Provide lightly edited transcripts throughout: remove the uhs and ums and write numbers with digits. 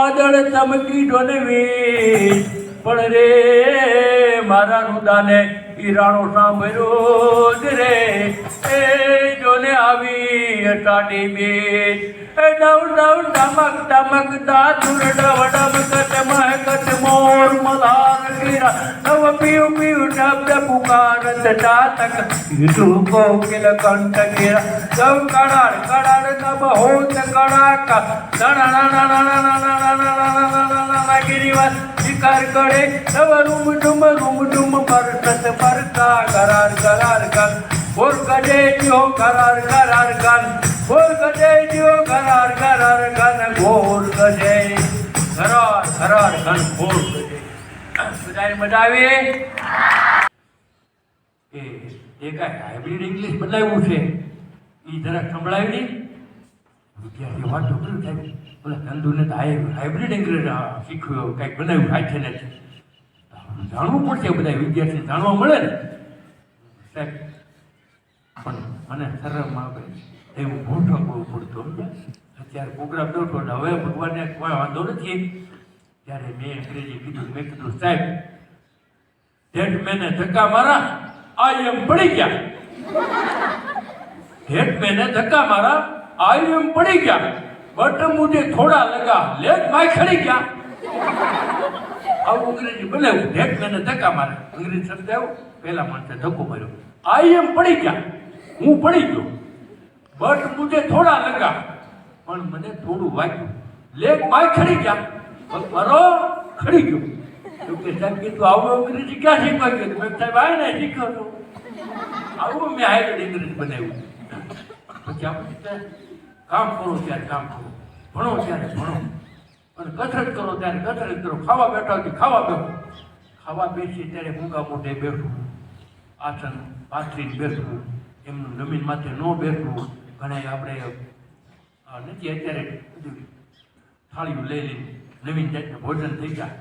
વાદળ ચમકી ડોનવી પણ રે મારા રુદાને ઈરાણો સાંભળ્યો જ રે એ જોને આવી અટાડી બેટ એ ડવ ડવ ડમક ડમક દાદુર ડવ ડબ કટ મહકત મોર મલાર ગીરા નવ પીઉ પીઉ ડબ ડબ પુકારત ચાતક હિતુ કોકિલ કંઠ ગીરા દવ કડાડ કડાડ નબ હોત કડાકા ગિરિવાસ શિકાર કરે નવ રૂમ ડુમ પરસત પરતા કરાર કરાર કર બોલ ગજે જો કરાર કરાર કર બોલ ગજે જો કરાર કરાર કર બોલ ગજે કરાર કરાર કર બોલ ગજે બધાને મજા આવી એ કાંઈ હાઇબ્રિડ ઇંગ્લિશ બદલાવ્યું છે એ જરાક સંભળાવ્યું નહીં વિદ્યાર્થીઓ વાત ઢોકળ્યું થાય બોલા નંદુને તો હાઇબ્રિડ ઇંગ્લિશ શીખ્યું કંઈક બનાવ્યું હાથે નથી જાણવું પડશે બધા વિદ્યાર્થી જાણવા મળે ને સાહેબ પણ મને શરમમાં આવે એવું મોટો બહુ પડતો અત્યારે પ્રોગ્રામ દોડતો હવે ભગવાનને કોઈ વાંધો નથી ત્યારે મેં અંગ્રેજી કીધું મેં કીધું સાહેબ ઢેટ મેને ધક્કા મારા આઈ એમ પડી ગયા ઢેટ મેને ધક્કા મારા આઈ એમ પડી ગયા બટ મુझे થોડા લગા લેગ માય ખડી ગયા આવું અંગ્રેજી બનાવ્યું ઢેટ મેને ધક્કા મારા અંગ્રેજી શબ્દ આવ્યો પહેલા માણસે ધક્કો માર્યો આઈ એમ પડી ગયા હું પડી ગયો બટ મુझे થોડા લગા પણ મને થોડું વાગ્યું લેગ માય ખડી ગયા મારો ખડી ગયો તો કે સાહેબ કીધું આવું અંગ્રેજી ક્યાં શીખવા ગયો મેં સાહેબ આ ને શીખ્યો હતો આવું મેં હાઇબ્રિડ અંગ્રેજી બનાવ્યું પછી આપણે કામ કરો ત્યારે કામ કરો ભણો ત્યારે ભણો અને કસરત કરો ત્યારે કસરત કરો ખાવા બેઠા હોય ખાવા બેઠો ખાવા બેસી ત્યારે મૂંગા મોઢે બેઠવું આસન પાથરીને બેસવું એમનું જમીન માથે ન બેસવું ઘણા આપણે નથી અત્યારે બધું થાળીઓ લઈ લઈને નવીન જાતનું ભોજન થઈ જાય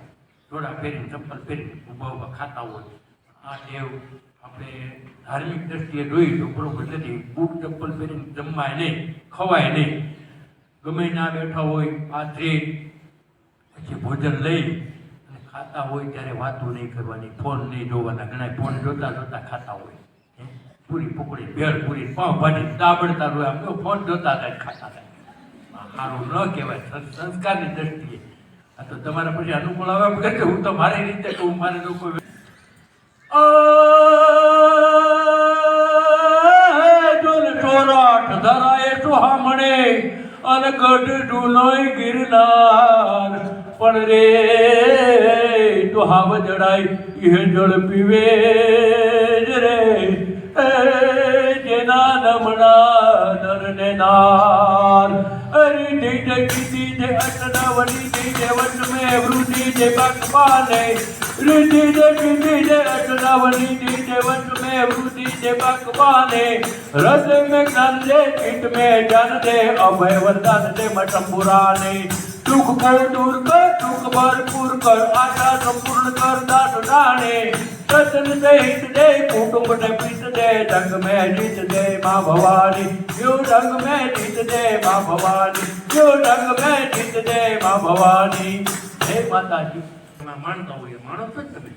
જોડા પહેરીને ચપ્પલ પહેરીને ઊભા ઊભા ખાતા હોય આ ટેવ આપણે ધાર્મિક દ્રષ્ટિએ જોઈ તો બરોબર નથી બૂટ ચપ્પલ પહેરીને જમવાય નહીં ખવાય નહીં ગમે ના બેઠા હોય આ ટ્રેન પછી ભોજન લઈ અને ખાતા હોય ત્યારે વાતો નહીં કરવાની ફોન નહીં જોવાના ઘણા ફોન જોતા જોતા ખાતા હોય પૂરી પકોડી ભેળ પૂરી પાઉંભાજી દાબડતા હોય આમ ફોન જોતા હતા ખાતા હતા સારું ન કહેવાય સંસ્કારની દ્રષ્ટિએ આ તો તમારા પછી અનુકૂળ આવે વગર કે હું તો મારી રીતે કહું મારે લોકો ચોરાટ ધરાય સુહામણે અને ગઢ ઢૂલોય ગિરનાર પણ રે તો હાવ જડાય એ જળ પીવે જ રે જેના નમણા નરને નાર અરે જય કીધી જે અટનાવલી જય વટ મે વૃદ્ધિ જે બાકબાને ऋद्धि जे किद्धि जे अटनावली जे वट में वृद्धि जे बाकबाने हृदय में ज्ञान दे चित्त में ज्ञान दे अभय वरदान दे मठम पुराने दुख को दूर कर दुख भरपूर कर आशा संपूर्ण कर दास डाणे सतन दे हित दे कुटुंब ने प्रीत दे रंग में जीत दे माँ भवानी यो रंग में जीत दे माँ भवानी यो रंग में जीत दे माँ भवानी हे माता जी માનતા હોય માણો છો તમે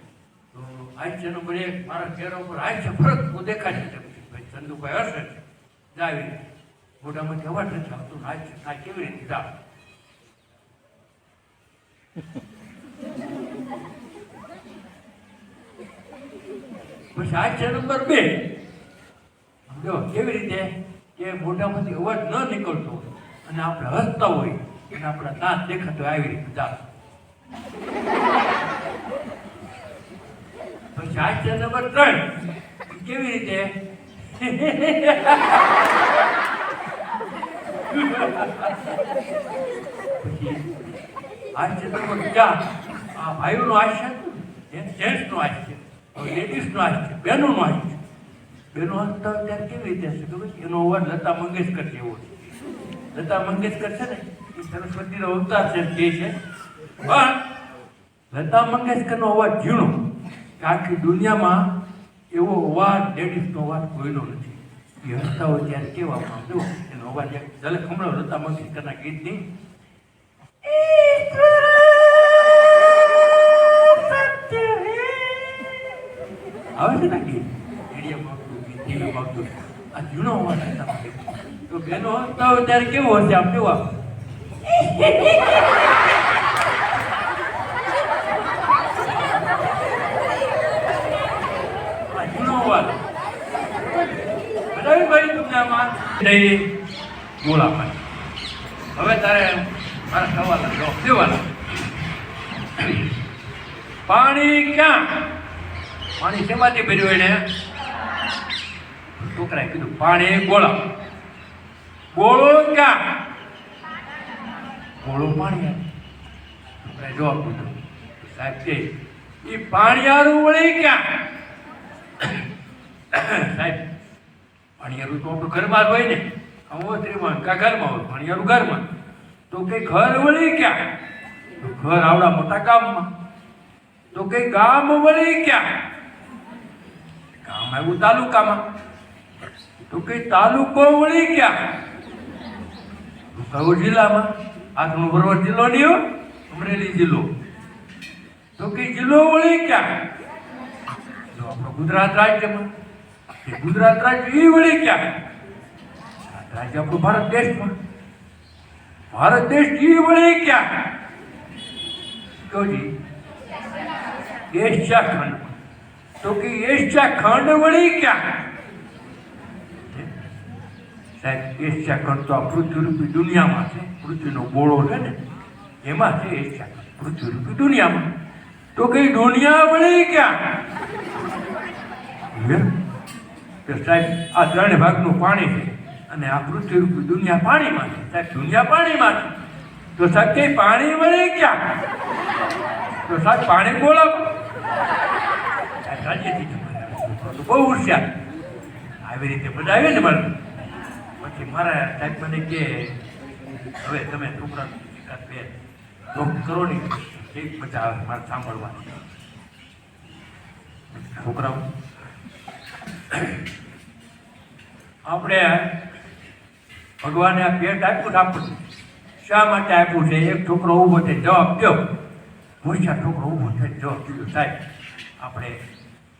તો આયુષ્ય નંબર 1 મારા ચહેરા ઉપર આયુષ્ય ફરક દેખાય છે ભાઈ ચંદુભાઈ હશે જાવી મોઢામાંથી અવાજ નથી આવતો આયુષ્ય થાય કેવી રીતે જાવ પછી આયુષ્ય નંબર 2 સમજો કેવી રીતે કે મોઢામાંથી અવાજ ન નીકળતો હોય અને આપણે હસતા હોય અને આપણા દાંત દેખાતો આવી રીતે જાવ પછી આયુષ્ય નંબર 3 કેવી રીતે આયુષ્ય નંબર 4 આ ભાઈઓનું આયુષ્ય જેન્ટ્સનું આયુષ્ય લેડીઝનું આયુષ્ય બહેનોનું આયુષ્ય બહેનો હસતા ત્યારે કેવી રીતે હશે ખબર એનો અવાજ લતા મંગેશકર જેવો છે લતા મંગેશકર છે ને એ સરસ્વતીનો અવતાર છે તે છે પણ લતા મંગેશકરનો અવાજ ઝીણો કે આખી દુનિયામાં એવો અવાજ લેડીઝનો અવાજ કોઈનો નથી એ હસતા હોય ત્યારે કેવામાં જો એનો અવાજ એક ઝલક હમણાં લતા મંગેશકરના ગીતની આવે છે ને ગીત રેડિયોમાં આવતું ગીત ટીવીમાં આવતું આ જૂનો અવાજ તમારે તો બેનો તો ત્યારે કેવું હશે આમ કેવું આમ જૂનો અવાજ બરાબર ભાઈ તમને આમાં નહીં બોલા ભાઈ હવે તારે મારા સવાલના જવાબ દેવાના પાણી ક્યાં પાણી શેમાંથી ભર્યું એને છોકરાએ કીધું પાણી ગોળા ગોળો ક્યાં ગોળો પાણી છોકરાએ જવાબ દીધો સાહેબ કે એ પાણીયારું વળી ક્યાં સાહેબ પાણીયારું તો આપણું ઘરમાં જ હોય ને અમોત્રીમાં કા ઘરમાં હોય પાણીયારું ઘરમાં તો કે ઘર વળી ક્યાં તો ઘર આવડા મોટા ગામમાં તો કે ગામ વળી ક્યાં ગામ આવ્યું તાલુકામાં તો કે તાલુકો વળી ક્યાં કયો જિલ્લામાં આજનો બરોબર જિલ્લો નહીં અમરેલી જિલ્લો તો કે જિલ્લો વળી ક્યાં જો આપણો ગુજરાત રાજ્યમાં ગુજરાત રાજ્ય એ વળી ક્યાં રાજ્ય આપણું ભારત દેશમાં ભારત દેશ એ વળી ક્યાં જોજી એશિયા ખંડ તો કે એશિયા ખંડ વળી ક્યાં સાહેબ એશિયા ખંડ તો આ પૃથ્વીરૂપી દુનિયામાં છે પૃથ્વીનો ગોળો છે ને એમાં છે એશિયા ખંડ પૃથ્વીરૂપી દુનિયામાં તો કે દુનિયા વળી ક્યાં તો સાહેબ આ ત્રણ ભાગનું પાણી છે અને આ પૃથ્વીરૂપી દુનિયા પાણીમાં છે સાહેબ દુનિયા પાણીમાં છે તો સાહેબ કે પાણી વળી ક્યાં તો સાહેબ પાણી બોલો બહુ હોશિયાર આવી રીતે મજા આવે ને મારે પછી મારા સાહેબ મને કે હવે તમે છોકરા બે કરો ને એક મજા આવે મારે સાંભળવાની છોકરાઓ આપણે ભગવાને આ પેટ આપ્યું આપણને શા માટે આપ્યું છે એક છોકરો ઊભો છે જવાબ દો હોશિયાર છોકરો ઊભો છે જવાબ દીધો સાહેબ આપણે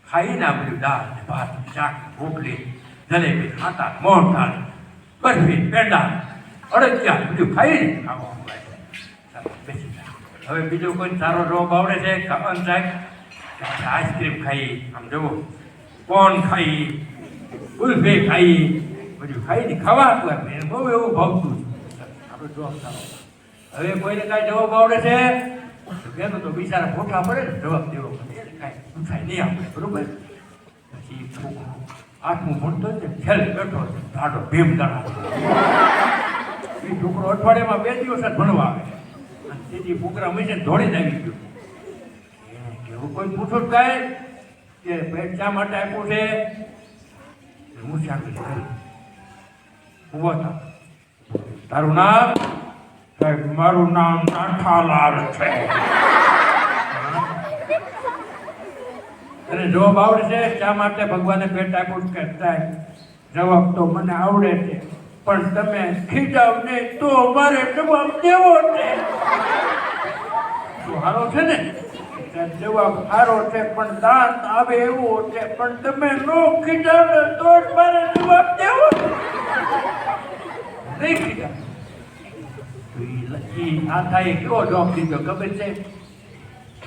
ખાઈને આ બધું દાળ ભાત શાક રોટલી જલેબી ખાતા મોહનથાળ બરફી પેંડા અડદિયા બધું ખાઈને બેસી જાય હવે બીજો કોઈ સારો જવાબ આવડે છે કપન સાહેબ આઈસ્ક્રીમ ખાઈ આમ જવો કોણ ખાઈ ગુલફી ખાઈ બધું ખાઈને ખવાતું એમ એને બહુ એવું ભાવતું આપણો જવાબ સારો હવે કોઈને કાંઈ જવાબ આવડે છે બેનો તો બિચારા ખોટા પડે ને જવાબ દેવો પડે કાંઈ પૂછાય નહીં આપણે બરોબર પછી છોકરો આઠમું ભણતો ને છેલ્લે બેઠો ધાડો ભીમ દાડા એ છોકરો અઠવાડિયામાં 2 દિવસ જ ભણવા આવે અને તેથી છોકરા મહિને દોડી જ આવી ગયો કેવું કોઈ પૂછો કાંઈ કે પેટ શા માટે આપ્યું છે હું શાંતિ કરી ઉભો થા તારું નામ સાહેબ મારું નામ નાથાલાલ છે તને જવાબ આવડે છે શા માટે ભગવાને પેટ આપ્યું કે સાહેબ જવાબ તો મને આવડે છે પણ તમે ખીજાવ ને તો મારે જવાબ દેવો છે સારો છે ને જવાબ સારો છે પણ દાંત આવે એવો છે પણ તમે નો ખીજાવ ને તો જ મારે જવાબ દેવો નહીં ખીજાવ નાથાએ કેવો જવાબ દીધો ખબર છે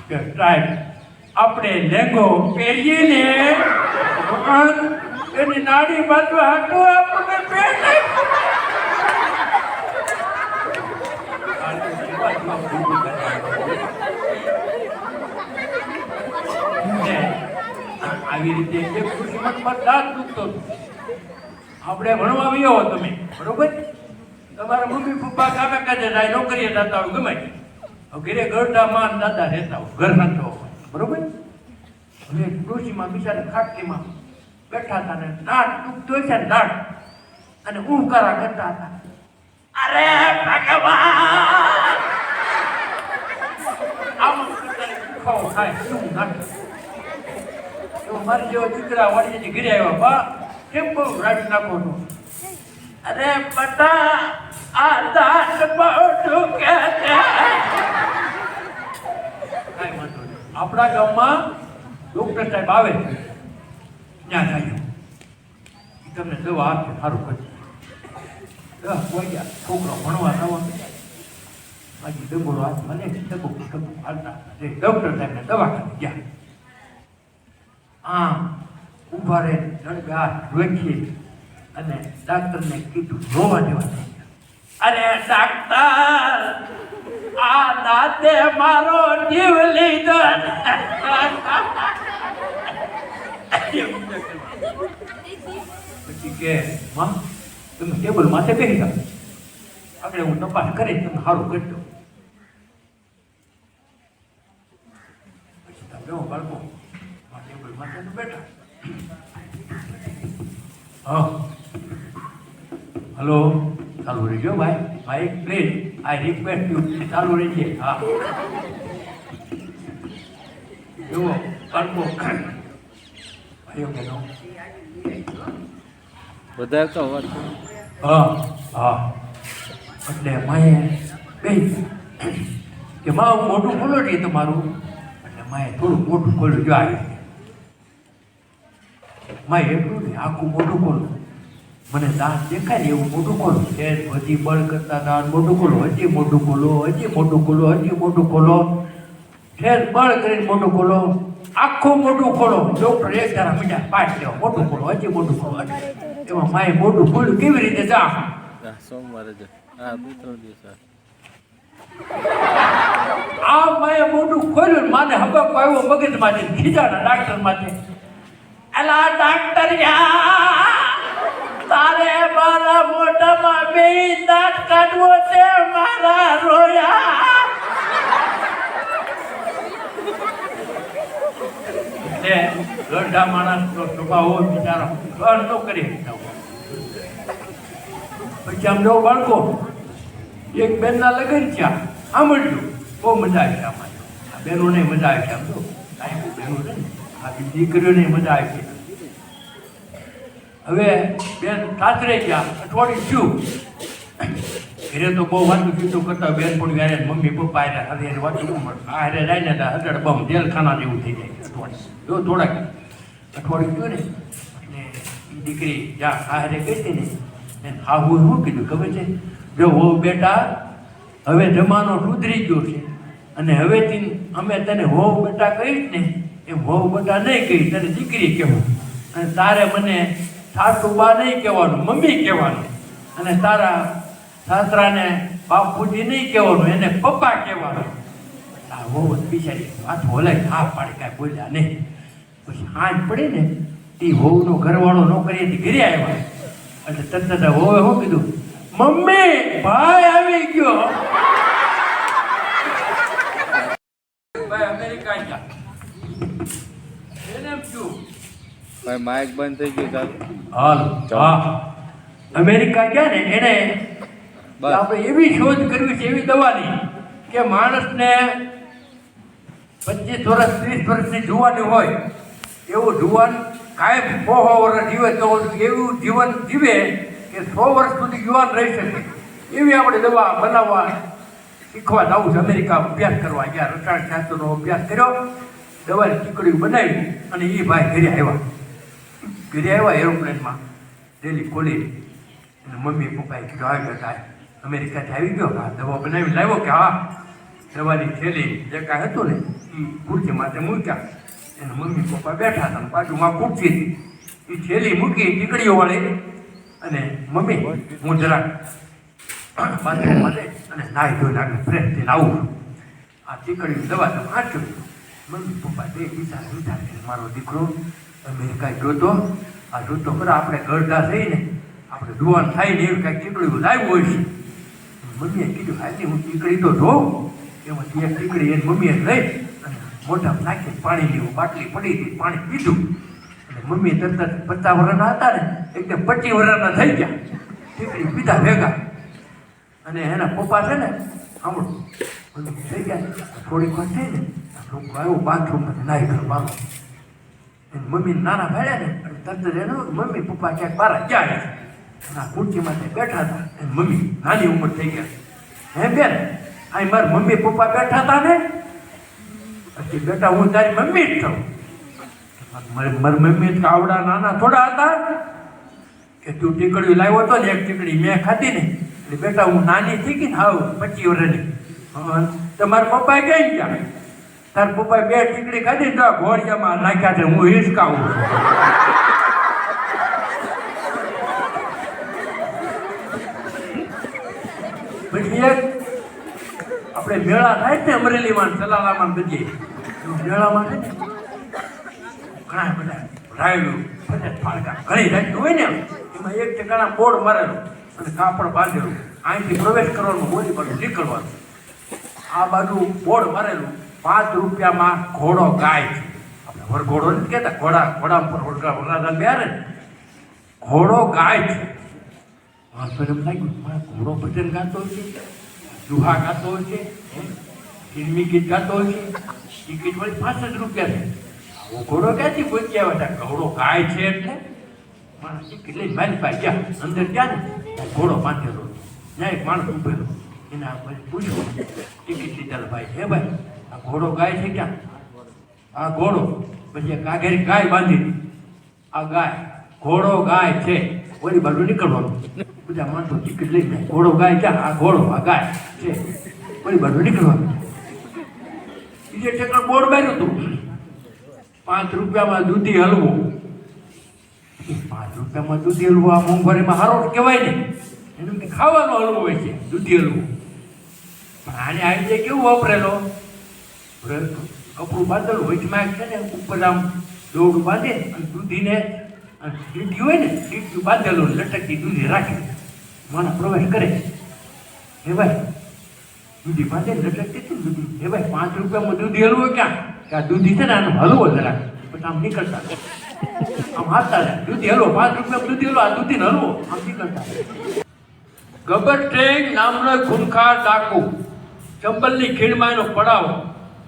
કે સાહેબ આપણે લેંગો પહેરીએ ને એની નાડી બાજુ હાટો આપણને પેટ આવી રીતે એક ખુશીમત પર દાંત દુખતો આપણે ભણવા આવ્યો તમે બરોબર તમારા મમ્મી પપ્પા કાકા કાજે જાય નોકરીએ જતા હોય ગમે ઘરે ઘરડા માં દાદા રહેતા હોય ઘર નતો બરોબર હવે ડોશીમાં બિચારા ખાટકીમાં બેઠા હતા ને દાંત દુખતો છે ને દાંત અને ઉંકારા કરતા હતા અરે ભગવાન આમ ખાવ ખાય શું નાખે એવું મારી જેવો દીકરા વાડીથી ઘરે આવ્યા બા કેમ બહુ રાજી નાખો છો અરે બટા આ દાંત બહુ દુખે છે આપણા ગામમાં ડોક્ટર સાહેબ આવે ત્યાં જાય તમને દવા આપે સારું કરી દવા કોઈ ગયા છોકરો ભણવા થવા બાકી ડબોળો હાથ મને ડબો હાલતા ડૉક્ટર સાહેબને દવાખાને ગયા ઊભા રહે જણ હાથ રોકી અને ડાક્ટરને કીધું રોવા દેવા થઈ ગયા અરે ડાક્ટર આ દાતે મારો જીવ લીધો પછી કે માં તમે ટેબલ માથે બેસી જાઓ આગળ હું તપાસ કરી તમે સારું કરી દો પછી તમે બાળકો ટેબલ માથે તો બેઠા હા હલો ચાલુ રહેજો ભાઈ mic please I request you ચાલુ રહેજે હા જુઓ બાળકો ભાઈઓ બહેનો બધા તો હા હા એટલે માએ કહી કે માં હું મોટું ખોલો છે તમારું એટલે માએ થોડું મોટું ખોલ્યું જો આવી માએ એટલું નહીં આખું મોટું ખોલું મને દાંત દેખાય ને એવું મોટું ખોલું એ હજી બળ કરતા દાંત મોટું ખોલો હજી મોટું ખોલો હજી મોટું ખોલો હજી મોટું ખોલો ફેર બળ કરીને મોટું ખોલો આખું મોટું ખોલો ડૉક્ટર એક ધારા મજા પાઠ લેવા મોટું ખોલો હજી મોટું ખોલો એમાં માએ મોટું ખોલ્યું કેવી રીતે જા સોમવારે જ હા 2-3 દિવસ માએ મોટું ખોલ્યું માને હબક આવ્યો મગજમાંથી ખીજાના ડાક્ટર માટે એલા ડાક્ટર તારે મારા મોઢામાં બે દાંત કાઢવો છે મારા રોયા ગઢા માણસનો સ્વભાવ હોય બિચારો ઘર તો કરી પછી આમ જો બાળકો એક બેનના લગ્ન થયા સાંભળજો બહુ મજા આવી આમાં આ બહેનોને મજા આવી આમ તો બહેનો છે ને આ દીકરીઓને મજા આવી હવે બેન સાસરે ગયા અઠવાડિયું થયું ઘરે તો બહુ વાતું ચીતું કરતા બેન પણ ગયા મમ્મી પપ્પા હારે હારે વાતું હારે જાય ને હજાર બમ જેલખાના જેવું થઈ જાય અઠવાડિયું જો થોડાક અઠવાડિયું થયું ને એટલે એ દીકરી જ્યાં હારે ગઈ હતી ને એને હાવું શું કીધું ખબર છે જો હો બેટા હવે જમાનો સુધરી ગયો છે અને હવેથી અમે તને હો બેટા કહીશ ને એમ હો બેટા નહીં કહીશ તને દીકરી કહેવું અને તારે મને સાસુ બા નહીં કહેવાનું મમ્મી કહેવાનું અને તારા સાસરાને બાપુજી નહીં કહેવાનું એને પપ્પા કહેવાનું આ બહુ બિચારી વાત બોલાય હા પાડે કાંઈ બોલ્યા નહીં પછી હાથ પડી ને એ વહુનો ઘરવાળો નોકરીએથી ઘરે આવ્યા એટલે તરત વહુએ શું કીધું મમ્મી ભાઈ આવી ગયો ભાઈ અમેરિકા ગયા એને એમ શું ભાઈ માઇક બંધ થઈ ગયું હાલ હા અમેરિકા ગયા ને એને આપણે એવી શોધ કરવી છે એવી દવાની કે માણસને 25 વર્ષ 30 વર્ષની જુવાની હોય એવું જુવાન કાંઈ 100 વર્ષ જીવે તો એવું જીવન જીવે કે 100 વર્ષ સુધી યુવાન રહી શકે એવી આપણે દવા બનાવવા શીખવા જવું છે અમેરિકા અભ્યાસ કરવા ગયા રસાયણ શાસ્ત્રનો અભ્યાસ કર્યો દવાની ચીકડી બનાવી અને એ ભાઈ ઘરે આવ્યા એરોપ્લેનમાં દિલ્હી ખોલી અને મમ્મી પપ્પાએ કીધું આવી બેટા અમેરિકાથી આવી ગયો હા દવા બનાવી લાવ્યો કે હા દવાની થેલી જે કાંઈ હતું ને એ ખુરશી માથે મૂક્યા એને મમ્મી પપ્પા બેઠા હતા બાજુમાં ખુરશી હતી એ થેલી મૂકી ચીકડીઓ વાળી અને મમ્મી હું જરાક બાથરૂમમાં જઈ અને નાહી ધોઈ નાખી ફ્રેશ થઈને આવું આ ચીકડી દવા તો વાંચ્યું મમ્મી પપ્પા બે વિચાર મારો દીકરો અમેરિકા જોતો આ જોતો ખરા આપણે ગરડા થઈને આપણે જુવાન થાય ને એવી કાંઈક ચીકડી લાવ્યું હોય છે મમ્મીએ કીધું હાજી હું ચીકડી તો જોઉં એમાંથી એક ચીકડી એની મમ્મીએ લઈ અને મોઢામાં નાખીને પાણી લેવું બાટલી પડી હતી પાણી પીધું અને મમ્મી તરત 50 વર્ષના હતા ને એકદમ 25 વર્ષના થઈ ગયા ચીકડી પીધા ભેગા અને એના પપ્પા છે ને સાંભળો મમ્મી થઈ ગયા થોડીક વાર થઈ ને આવ્યો બાથરૂમમાં નાહી ગયો બાબા એની મમ્મી નાના ભાડ્યા ને તરત એનો મમ્મી પપ્પા ક્યાંક બહાર ગયા અને આ ખુરશીમાં બેઠા હતા એની મમ્મી નાની ઉંમર થઈ ગયા હે બેન અહીં મારા મમ્મી પપ્પા બેઠા હતા ને પછી બેટા હું તારી મમ્મી જ છું મારી મમ્મી આવડા નાના થોડા હતા કે તું ટીકડી લાવ્યો હતો ને એક ટીકડી મેં ખાધી ને એટલે બેટા હું નાની થઈ ગઈ ને હાવ 25 વર્ષની તમારા પપ્પા ક્યાં ગયા તાર પપ્પાએ 2 ટીકડી ખાધી તો ઘોડિયામાં નાખ્યા છે હું હિસકાવું પછી એક આપણે મેળા થાય ને અમરેલીમાં સલાલામાં બધી મેળામાં છે ને ઘણા બધા રાયડું ફાળકા ઘણી જાતનું હોય ને એમાં એક ઠેકાણા બોર્ડ મારેલું અને કાપડ બાંધેલું અહીંથી પ્રવેશ કરવાનું બોલી બાજુ નીકળવાનું આ બાજુ બોર્ડ મારેલું 5 રૂપિયામાં ઘોડો ગાય છે આપણે વરઘોડો નથી કહેતા ઘોડા ઉપર વરરાજા બેહારે ને ઘોડો ગાય છે વાંચો એમ લાગ્યું મારા ઘોડો ભજન ગાતો હોય છે દુહા ગાતો હોય છે ફિલ્મી ગીત ગાતો હોય છે ટિકિટ વળી 65 રૂપિયા છે આવો ઘોડો ક્યાંથી પહોંચી આવ્યા હતા ઘોડો ગાય છે એટલે માણસ ટિકિટ લઈને મારી પાસે ગયા અંદર ગયા ને ઘોડો બાંધેલો ત્યાં એક માણસ ઉભેલો એના પૂછ્યું ટિકિટ લીધેલા ભાઈ હે ભાઈ આ ઘોડો ગાય છે ક્યાં આ ઘોડો પછી એક આગળ ગાય બાંધી આ ગાય ઘોડો ગાય છે ઓલી બાજુ નીકળવાનું બધા માણસો ટિકિટ લઈ જાય ઘોડો ગાય ક્યાં આ ઘોડો આ ગાય છે ઓલી બાજુ નીકળવાનું બીજે ઠેકાણ બોર્ડ માર્યું હતું 5 રૂપિયામાં દૂધી હલવો 5 રૂપિયામાં દૂધી હલવો આ મોંઘવારીમાં સારો કહેવાય ને એનું કે ખાવાનો હલવો હોય છે દૂધી હલવો પણ આને આવી જાય કેવું વાપરેલો કપડું બાંધેલું વચમાં છે ને ઉપર આમ દોરડું બાંધે અને દૂધીને ડીટી હોય ને ડીટી બાંધેલું લટકતી દૂધી રાખે માણસ પ્રવેશ કરે હે ભાઈ દૂધી બાંધે લટકતી દૂધી હે ભાઈ 5 રૂપિયામાં દૂધી હલવો ક્યાં કે આ દૂધી છે ને આનો હલવો જરા પછી આમ નીકળતા આમ હાથતા જાય દૂધી હલવો 5 રૂપિયામાં દૂધી હલવો આ દૂધીને હલવો આમ નીકળતા ગબ્બર ટ્રેન નામનો ખૂંખાર ડાકુ ચંબલની ખીણમાં એનો પડાવ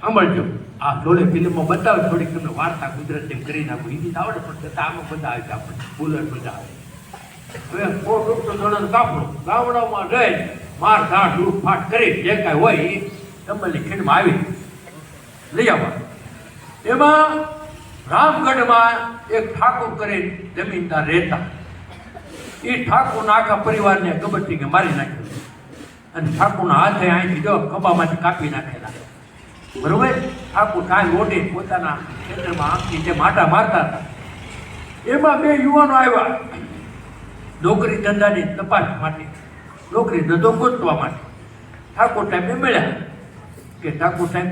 સાંભળજો આ જોડે ફિલ્મમાં બતાવે થોડીક તમને વાર્તા ગુજરાતી એમ કરી નાખું હિન્દી આવડે પણ છતાં આમાં બધા આવે છે આપણે બોલર બધા આવે હવે 100 જણાનો કાફલો ગામડામાં રહે માર ધાડ લૂંટફાટ કરી જે કાંઈ હોય એ ચંબલની ખીણમાં આવી લઈ આવવા એમાં રામગઢમાં એક ઠાકોર કરીને જમીનદાર રહેતા એ ઠાકોરના આખા પરિવારને ગબ્બરસિંહે મારી નાખ્યો અને ઠાકોરના હાથે અહીંથી જો ખભામાંથી કાપી નાખેલા બરોબર ઠાકોર કાંઈ ઓઢે પોતાના ખેતરમાં આંખની જે માટા મારતા હતા એમાં 2 યુવાનો આવ્યા નોકરી ધંધાની તપાસ માટે નોકરી ધંધો ગોતવા માટે ઠાકોર સાહેબને મળ્યા કે ઠાકોર સાહેબ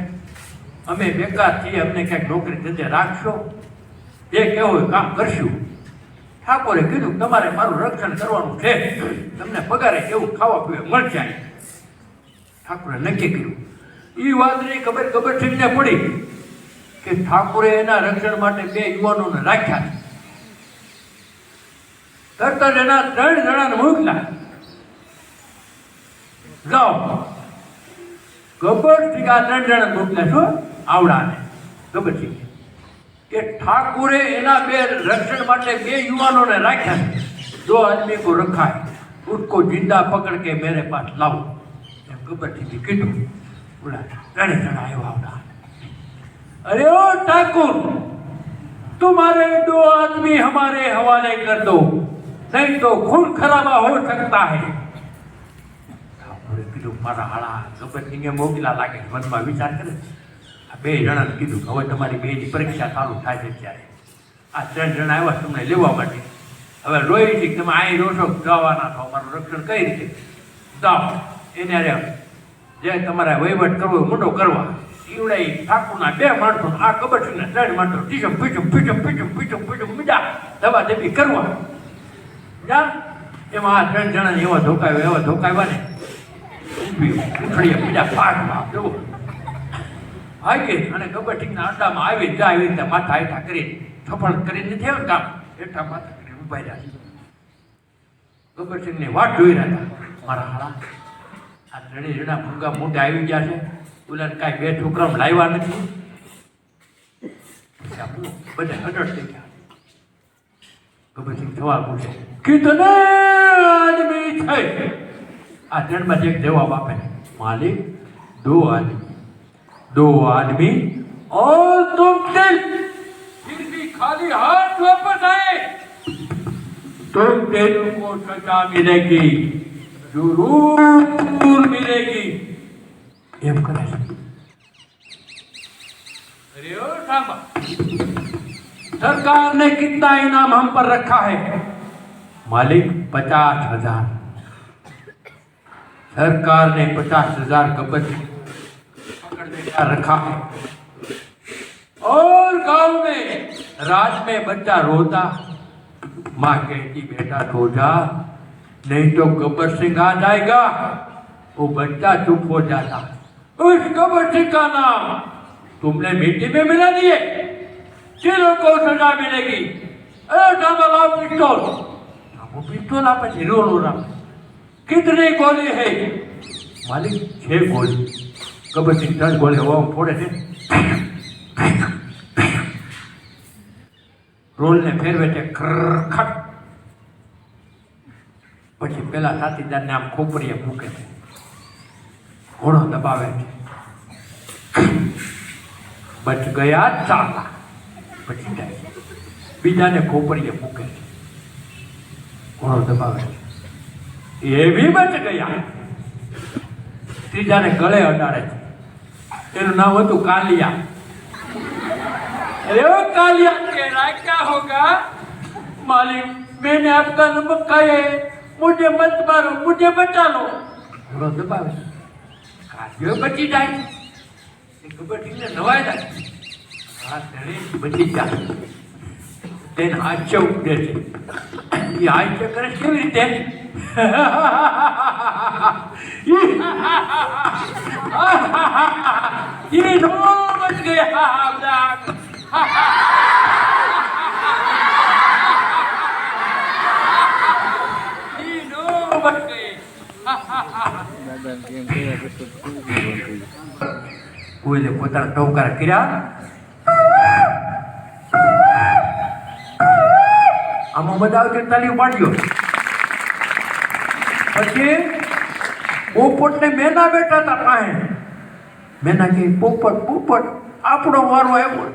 અમે બેકાર છીએ અમને ક્યાંક નોકરી ધંધે રાખશો જે કહેવું હોય કામ કરશું ઠાકોરે કીધું તમારે મારું રક્ષણ કરવાનું છે તમને પગારે કેવું ખાવા પીવા મળશે ઠાકોરે નક્કી કર્યું એ વાતની ખબર ગબ્બરસિંહને પડી કે ઠાકોરે એના રક્ષણ માટે 2 યુવાનોને રાખ્યા તરત જ એના 3 જણાને મોકલ્યા જાઓ ગબ્બરસિંહ આ 3 જણા મોકલ્યા છો આવડાને ગબ્બરસિંહ કે ઠાકોરે એના 2 रक्षण માટે 2 યુવાનોને રાખ્યા જો આદમી કો રખા है उसको जिंदा पकड़ के मेरे पास लाओ એમ ગબ્બરસિંહે કીધું બોલા 3 જણા આવ્યા આવડા अरे ओ ठाकुर तुम्हारे 2 आदमी हमारे हवाले कर दो नहीं तो खून खराबा हो सकता है ठाकुरे કીધું મારા હાળા ગબ્બરસિંહે મોકલા લાગે મનમાં વિચાર કરે આ 2 જણાને કીધું હવે તમારી 2ની પરીક્ષા ચાલુ થાય છે ત્યારે આ 3 જણા આવ્યા તમને લેવા માટે હવે રોહિતજી તમે અહીં રોશો જવાના છો અમારું રક્ષણ કઈ રીતે જાઓ એને અરે જે તમારે વહીવટ કરવો મોટો કરવા ઈવડે ઠાકુરના 2 માણસો આ ગબ્બરસિંહના 3 માણસો ટીચમ પીચમ બીજા દવા દેવી કરવા જા એમાં આ 3 જણાને એવા ધોકાવ્યા ને ઉઠડીએ બીજા પાકમાં જુઓ ભાગી અને ગબ્બરસિંહના અડ્ડામાં આવી રીતે માથા હેઠા કરી થપ્પડ કરીને નથી આવ્યું કામ હેઠા માથા કરીને ઉભા રહ્યા ગબ્બરસિંહની વાટ જોઈ રહ્યા હતા મારા હાળા આ 3 જણા ભૂંગા મોઢે આવી ગયા છે બોલે કાંઈ 2 છોકરા લાવ્યા નથી બધા હડળ થઈ ગયા ગબ્બરસિંહ સવાલ પૂછે કિતને આદમી છે આ 3 માં એક જવાબ આપે માલિક 2 आदमी और तुम 3 फिर भी खाली आज वापस आए तो तेरे को सजा मिलेगी, जरूर मिलेगी। एम करे છે। अरे ओ साहब, सरकार ने कितना इनाम हम पर रखा है? मालिक 50,000। सरकार ने 50,000 कब्ज पकड़ने का रखा है। और गांव में रात में बच्चा रोता, माँ कहती बेटा सो जा, नहीं तो गब्बर सिंह आ जाएगा। वो बच्चा चुप हो जाता। उस गब्बर सिंह का नाम तुमने मिट्टी में मिला दिए, चलो को सजा मिलेगी। अरे साहब लाओ पिस्तौल। वो पिस्तौल आप हीरो लो रहा। कितनी गोली है? मालिक 6 गोली। गब्बर सिंह 10 गोली हवा में फोड़े थे। रोल ने फेरवे છે ખટ। પછી પેલા સાથીદારને આમ ખોપરીએ મૂકે છે, ઘોડો દબાવે છે, બચ ગયા ચાલા, પછી જાય છે, બીજાને ખોપરીએ મૂકે છે, ઘોડો દબાવે છે, એ બી બચ ગયા, ત્રીજાને ગળે અડાડે છે, એનું નામ હતું કાલિયા। अरे वो कालिया तेरा क्या होगा? मालिक मैंने आपका नमक खाया है, मुझे मत मारो, मुझे बचा लो। घोड़ो दबावे, कालियो बची जाए, गब्बर सिंह ने नवाई जाए, हाथ धरे बची जाए, तेन हाथ से उपड़े છે। ये हाथ से करे કેવી રીતે? ये नो बच गया। દાદાને કેમ કર્યા પછી શું બંધ થઈ ગયું? કોઈને પોતાના ટોકરા કર્યા, આમાં બધા આવતી તાલી પાડ્યો। પછી પોપટને મેના બેઠા હતા પાસે। મેના કે પોપટ પોપટ આપણો વારો આવ્યો।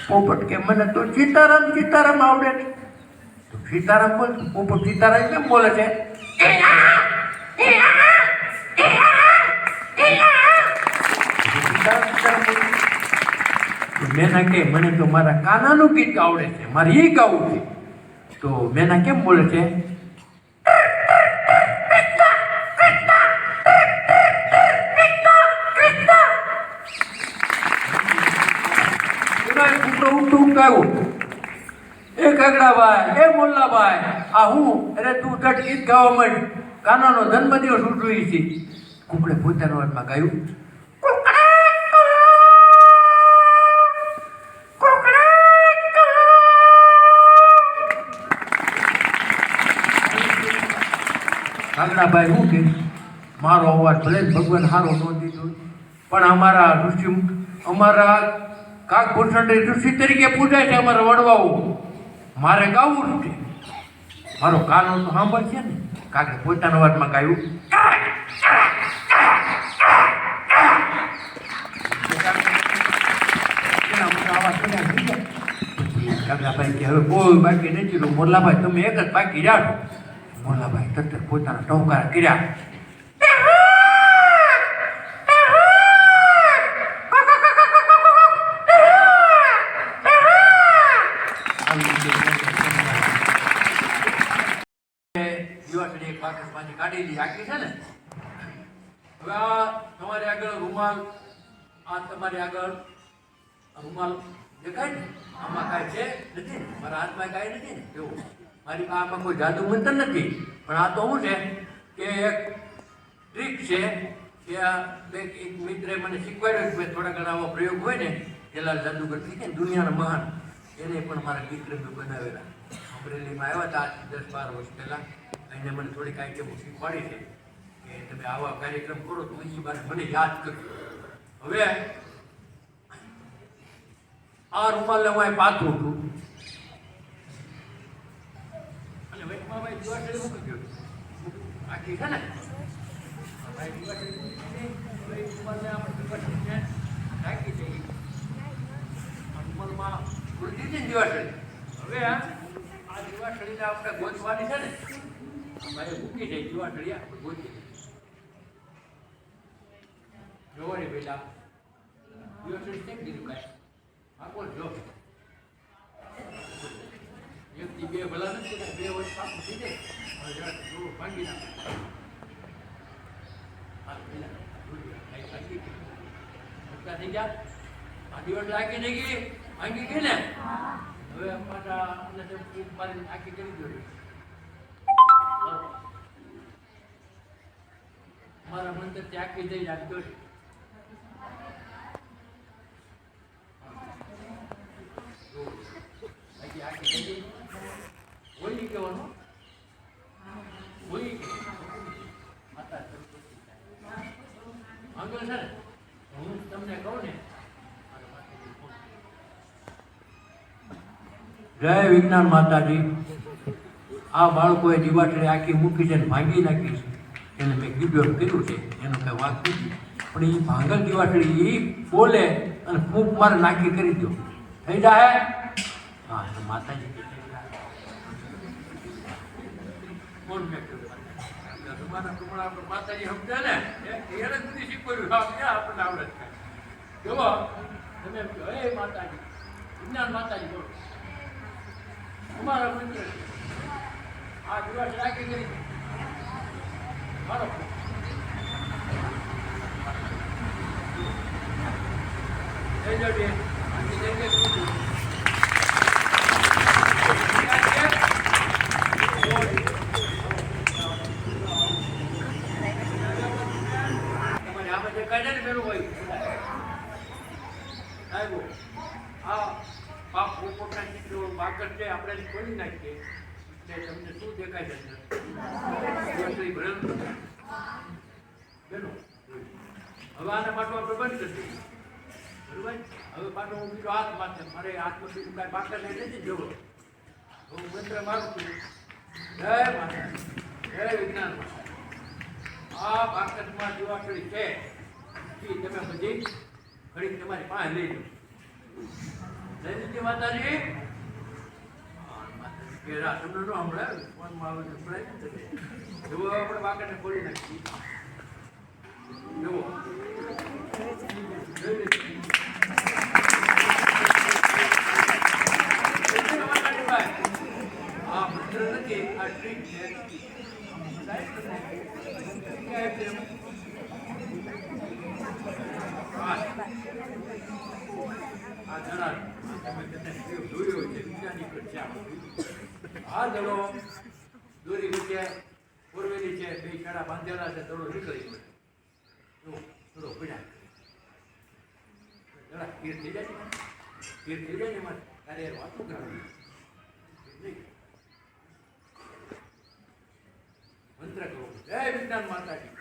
પોપટ કે મને તો સીતારામ સીતારામ આવડે છે। તો સીતારામ બોલ, પોપટ સીતારામ કેમ બોલે છે? મેના કે મને તો મારા કાનાનું ગીત આવડે છે, મારે એ ગાવું છે। તો મેના કેમ બોલે છે? એ કાગડાભાઈ, એ મોલ્લાભાઈ, આ હું? અરે તું ચટ ગીત ગાવા માંડ, કાનાનો જન્મદિવસ ઉજવી છે। કુકડે પોતાના વાતમાં ગાયું, કાગડાભાઈ શું કે મારો અવાજ ભલે ભગવાન હારો ન દીધો, પણ અમારા ઋષિ, અમારા કાકભૂષણ ઋષિ તરીકે પૂજાય છે અમારા વડવાઓ, મારે ગાવું જ છે। મારો કાનો તો સાંભળ છે ને? કાકે પોતાના વાતમાં ગાયું, કાગડાભાઈ કે હવે કોઈ બાકી નથી રહ્યું, મોરલાભાઈ તમે એક જ બાકી રહ્યા છો। મોરલાભાઈ તરત પોતાના ટોંકારા કર્યા, પાકીટમાંથી કાઢેલી આખી છે ને। હવે આ તમારી આગળ રૂમાલ, આ તમારી આગળ રૂમાલ દેખાય ને? આમાં કાંઈ છે નથી ને? મારા હાથમાં કાંઈ નથી ને? એવું મારી આમાં કોઈ જાદુ મંત્ર નથી, પણ આ તો શું છે કે એક ટ્રીક છે કે એક મિત્રે મને શીખવાડ્યું કે થોડા ઘણા આવા પ્રયોગ હોય ને, જલાલ જાદુગર થઈ ગયા ને દુનિયાના મહાન, એને પણ મારા દીકરે મેં બનાવેલા। અમરેલીમાં આવ્યા હતા 10-12 વર્ષ પહેલાં, એને મને થોડી કાંઈક એવું શીખવાડી છે કે તમે આવા કાર્યક્રમ કરો તો એ બાર મને યાદ કરજો। હવે આ રૂમાલને હું અહીં પાથરું છું, અને વચમાં ભાઈ દિવાસળી મૂકી ગયો આખી છે ને, ભાઈ દિવાસળી રૂમાલને આપણે દિવાસળીને રાખી દઈએ, રૂમાલમાં પૂરી દીધી ને દિવાસળી। હવે હવે આ જીવાઠળીને આપણે ગોતવાની છે ને ભાઈ મૂકી જાય જીવાઠળી આપણે ગોતી જોવો ને પેલા જીવાઠળી કેમ કીધું કાંઈ આ કોણ જો એકથી બે ભલા નથી ને બે વર્ષ પાકું થઈ જાય હવે જરા થોડું ભાંગી નાખે થઈ ગયા આ દિવસ આખી થઈ ગઈ ભાંગી ગઈ ને હવે પાછા આખી કરી દો મારા મંતર થી આખી થઈ જાય દો આખી થઈ ગઈ હોય નહીં કહેવાનું હોય માતા આગળ છે ને હું તમને કહું ને જય વિજ્ઞાન માતાજી આ બાળકોએ જીવાઠળી આખી મૂકી છે ભાંગી નાખી છે એને મેં કીધું કર્યું છે એનું કંઈ વાત નથી પણ એ ભાંગલ જીવાઠળી એ બોલે અને ફૂંક મારે નાખી કરી દો થઈ જાય હા તો માતાજી કોણ મેં માતાજી સમજે ને એને બધી શીખવાડ્યું આપણને આવડે છે જોવો તમે હે માતાજી વિજ્ઞાન માતાજી બોલો અમારા મંદિર આ દિવસ રાખી કરી મારો આપણે ખોલી નાખીએ તમને શું દેખાય છે બેનો હવે આના માટું આપણે બંધ કરી દઈએ બરોબર હવે પાછો હું બીજો હાથ માથે મારે હાથમાં બીજું કાંઈ બાકર નથી જોવો હું મંત્ર મારું છું જય માતા જય વિજ્ઞાન આ બાકસમાં જીવાઠળી છે એ તમે બધી ઘડી તમારી પાસે લઈ લો લઈ લીધી માતાજી કેરા તમને નો હમણાં ફોનમાં આવે તો સંભળાય જુઓ આપણે બાકરને ખોલી નાખીએ જુઓ આ મંત્ર નથી આ ટ્રીક છે આ જરા તમે જોયું છે વિજ્ઞાનિક છે આ દડો દોરી વચ્ચે પૂરવેલી છે બે છેડા બાંધેલા છે દડો નીકળી ગયો દડો પડ્યા જરા ખીર થઈ જાય ને એમાં તારે વાતો કરવાની મંત્ર કહો જય વિજ્ઞાન માતાજી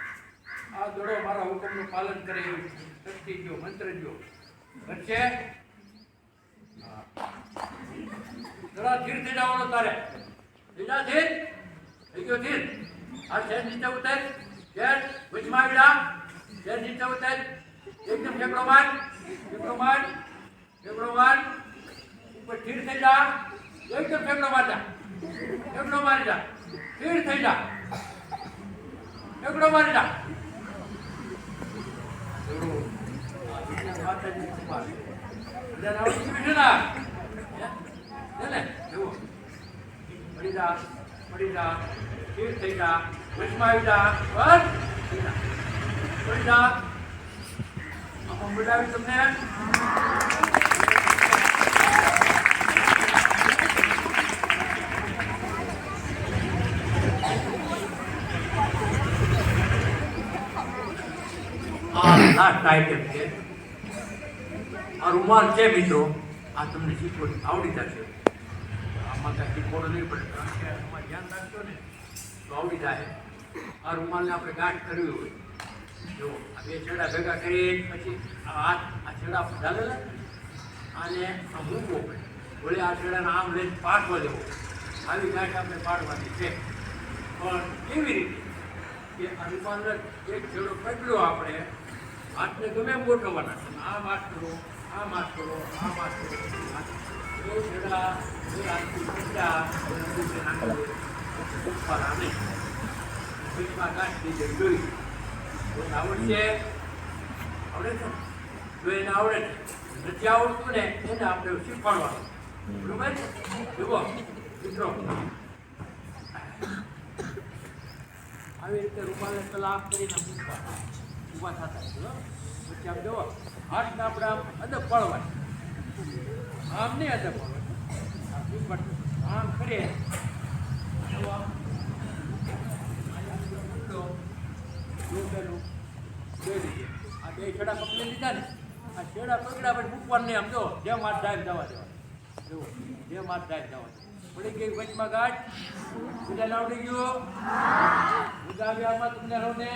આ દડો મારા હુકમનું પાલન કરે એવું શક્તિ જો મંત્ર જો વચ્ચે જરા ધીર થઈ જવાનો તારે બીજા ધીર થઈ ગયો ધીર આ શેર નીચે ઉતર શેર વચમાં વિડા શેર નીચે ઉતર એકદમ ઠેકડો માર ઉપર ધીર થઈ જા એકદમ ઠેકડો મારી જા ધીર થઈ જા ઠેકડો મારી જા માતાજી કૃપા બધા આવતી છે ને જુઓ પડી જા ધીર થઈ જા વચમાં આવી જા બસ પડી જા આમાં બધાવી તમને લાસ્ટ આઈટમ છે આ રૂમાલ છે મિત્રો આ તમને શીખવડી આવડી જશે આમાં કાંઈ શીખવડો નહીં પડે કારણ કે એમાં ધ્યાન રાખશો ને તો આવડી જાય આ રૂમાલને આપણે ગાંઠ કરવી હોય જો આ બે છેડા ભેગા કરી પછી આ હાથ આ છેડા ડાલેલા આને આ મૂકવો પડે વળી આ છેડાને આમ લઈને પાડવા લેવો આવી ગાંઠ આપણે પાડવાની છે પણ કેવી રીતે કે આ રૂમાલને એક છેડો પકડ્યો આપણે હાથને ગમે એમ ગોઠવવાના આમ હાથ કરો આમ હાથ કરો આમ હાથ કરો પેલા આખી પંજા ઉપર આવે પેટમાં ગાંઠ દીધે જોઈ કોઈને આવડશે આવડે છે જોઈને આવડે છે નથી આવડતું ને એને આપણે શીખવાડવાનું બરોબર જુઓ મિત્રો આવી રીતે રૂમાલે પેલા આમ કરીને મૂકવા ઊભા થતા પછી આમ જુઓ હાથને આપણે આમ અદબ પાડવા આમ નહીં અદબ પાડવા આમ કરીએ આ બે છેડા પકડી લીધા ને આ છેડા પકડ્યા પછી મૂકવાનું નહીં આમ જો જેમ હાથ ડાયક જવા દેવા જુઓ જેમ હાથ ડાયક જવા પડી ગઈ વચમાં ગાંઠ બીજા આવડી ગયો ઉગાવ્યામાં તમને રહો ને